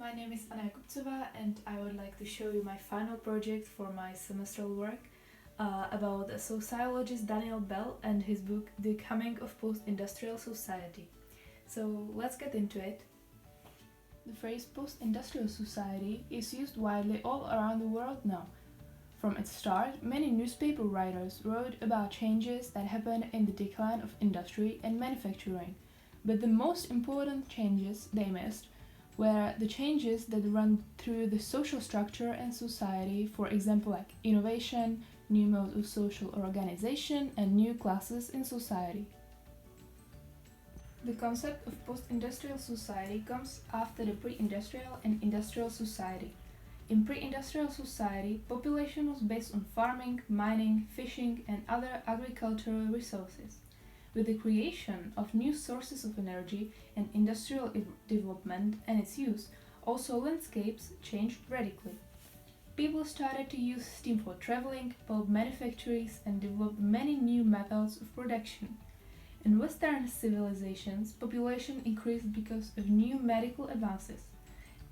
My name is Jakubcová and I would like to show you my final project for my semestral work about the sociologist Daniel Bell and his book The Coming of Post-Industrial Society. So let's get into it. The phrase post-industrial society is used widely all around the world now. From its start, many newspaper writers wrote about changes that happened in the decline of industry and manufacturing, but the most important changes they missed were the changes that run through the social structure and society, for example like innovation, new modes of social organization and new classes in society. The concept of post-industrial society comes after the pre-industrial and industrial society. In pre-industrial society, population was based on farming, mining, fishing and other agricultural resources. With the creation of new sources of energy and industrial development and its use, also landscapes changed radically. People started to use steam for traveling, build manufactories and develop many new methods of production. In Western civilizations, population increased because of new medical advances.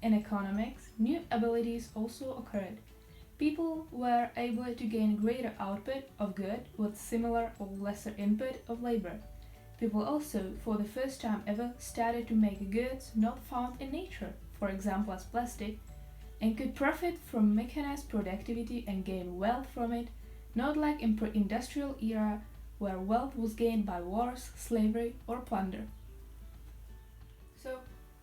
In economics, new abilities also occurred. People were able to gain greater output of goods with similar or lesser input of labor. People also, for the first time ever, started to make goods not found in nature, for example as plastic, and could profit from mechanized productivity and gain wealth from it, not like in pre-industrial era where wealth was gained by wars, slavery or plunder. So,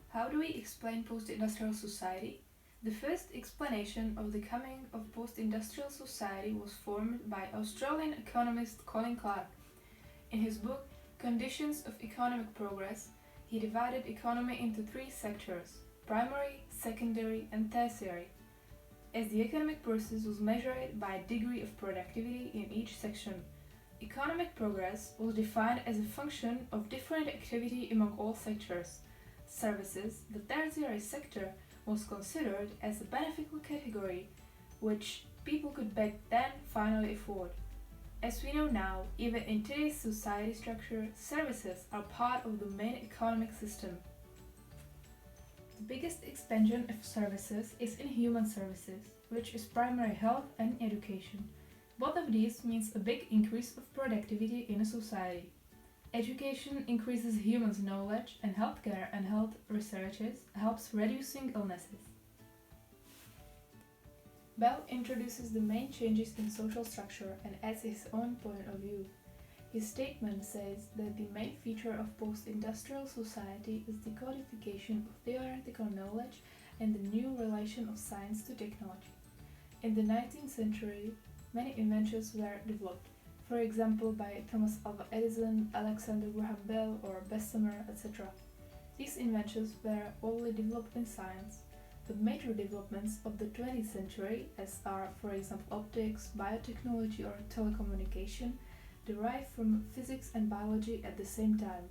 how do we explain post-industrial society? The first explanation of the coming of post-industrial society was formed by Australian economist Colin Clark. In his book Conditions of Economic Progress, he divided economy into three sectors: primary, secondary and tertiary, as the economic process was measured by degree of productivity in each section. Economic progress was defined as a function of different activity among all sectors. Services, the tertiary sector, was considered as a beneficial category which people could back then finally afford. As we know now, even in today's society structure, services are part of the main economic system. The biggest expansion of services is in human services, which is primary health and education. Both of these means a big increase of productivity in a society. Education increases humans' knowledge and healthcare and health researches helps reducing illnesses. Bell introduces the main changes in social structure and adds his own point of view. His statement says that the main feature of post-industrial society is the codification of theoretical knowledge and the new relation of science to technology. In the 19th century, many inventions were developed, for example by Thomas Alva Edison, Alexander Graham Bell or Bessemer, etc. These inventions were only developed in science. The major developments of the 20th century, as are for example optics, biotechnology or telecommunication, derive from physics and biology at the same time.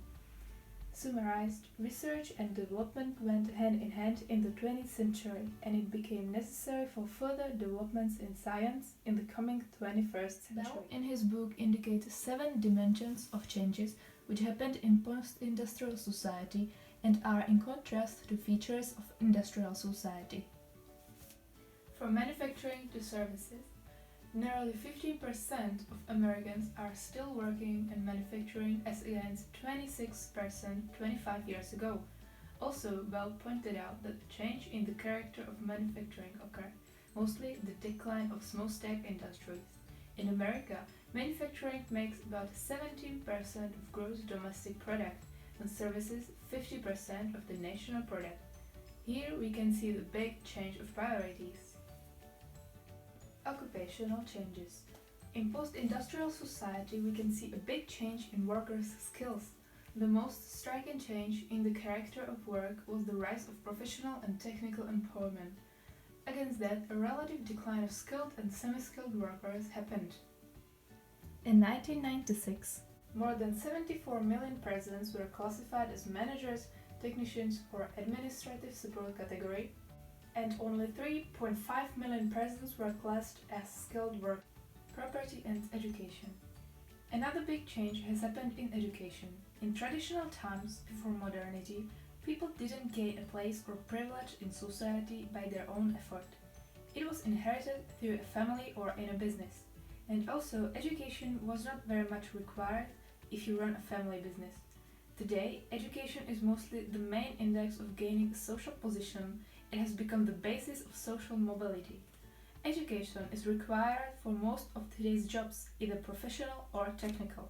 Summarized, research and development went hand in hand in the 20th century and it became necessary for further developments in science in the coming 21st century. Bell in his book indicates 7 dimensions of changes which happened in post-industrial society and are in contrast to features of industrial society. From manufacturing to services, nearly 15% of Americans are still working in manufacturing as against 26% 25 years ago. Also, Bell pointed out that the change in the character of manufacturing occurred, mostly the decline of small-scale industries. In America, manufacturing makes about 17% of gross domestic product and services 50% of the national product. Here we can see the big change of priorities. Occupational changes. In post-industrial society, we can see a big change in workers' skills. The most striking change in the character of work was the rise of professional and technical employment. Against that, a relative decline of skilled and semi-skilled workers happened. In 1996, more than 74 million persons were classified as managers, technicians or administrative support category, and only 3.5 million persons were classed as skilled work, property and education. Another big change has happened in education. In traditional times before modernity, People didn't gain a place or privilege in society by their own effort. It was inherited through a family or in a business. And also, education was not very much required if you run a family business. Today, education is mostly the main index of gaining a social position. It has become the basis of social mobility. Education is required for most of today's jobs, either professional or technical.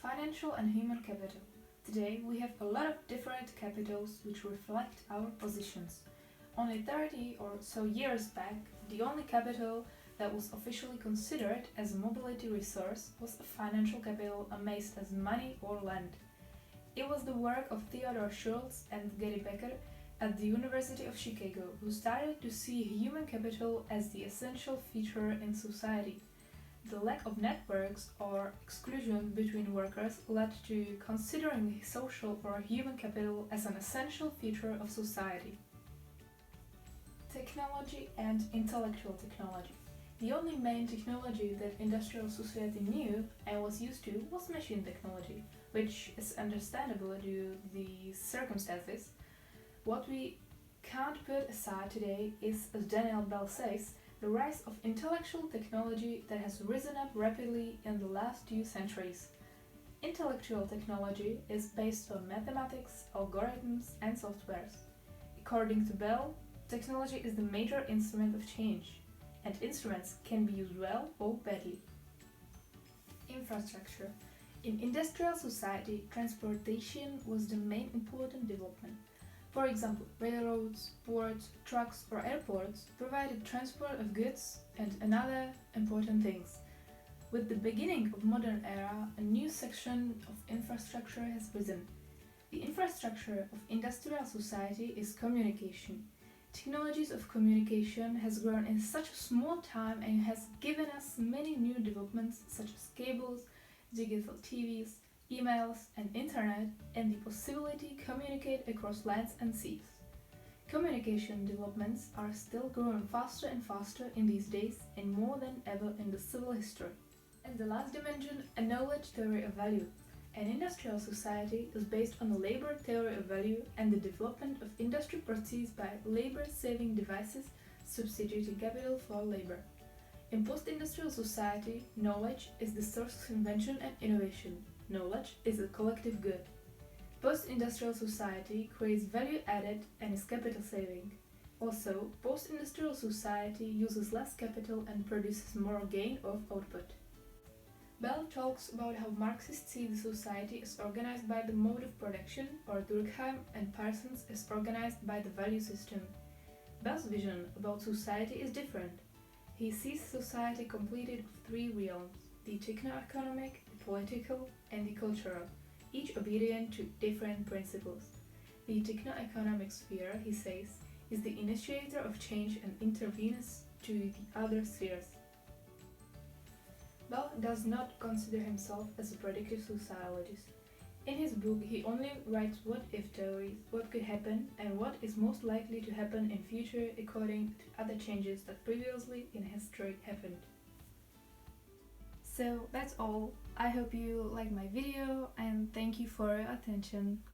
Financial and human capital. Today, we have a lot of different capitals which reflect our positions. Only 30 or so years back, the only capital that was officially considered as a mobility resource was a financial capital amassed as money or land. It was the work of Theodore Schultz and Gary Becker at the University of Chicago, who started to see human capital as the essential feature in society. The lack of networks or exclusion between workers led to considering social or human capital as an essential feature of society. Technology and intellectual technology. The only main technology that industrial society knew and was used to was machine technology, which is understandable due to the circumstances. What we can't put aside today is, as Daniel Bell says, the rise of intellectual technology that has risen up rapidly in the last 2 centuries. Intellectual technology is based on mathematics, algorithms, and softwares. According to Bell, technology is the major instrument of change, and instruments can be used well or badly. Infrastructure. In industrial society, transportation was the main important development. For example, railroads, ports, trucks, or airports provided transport of goods and other important things. With the beginning of modern era, a new section of infrastructure has risen. The infrastructure of industrial society is communication. Technologies of communication has grown in such a small time and has given us many new developments such as cables, digital TVs, emails and internet, and the possibility to communicate across lands and seas. Communication developments are still growing faster and faster in these days and more than ever in the civil history. And the last dimension, a knowledge theory of value. An industrial society is based on a labor theory of value and the development of industry proceeds by labor-saving devices substituting capital for labor. In post-industrial society, knowledge is the source of invention and innovation. Knowledge is a collective good. Post-industrial society creates value added and is capital saving. Also, post-industrial society uses less capital and produces more gain of output. Bell talks about how Marxists see the society as organized by the mode of production, or Durkheim and Parsons as organized by the value system. Bell's vision about society is different. He sees society completed of 3 realms, the techno-economic, the political, and the cultural, each obedient to different principles. The techno-economic sphere, he says, is the initiator of change and intervenes to the other spheres. Bell does not consider himself as a predictive sociologist. In his book, he only writes what-if theories, what could happen, and what is most likely to happen in future according to other changes that previously in history happened. So that's all. I hope you liked my video and thank you for your attention.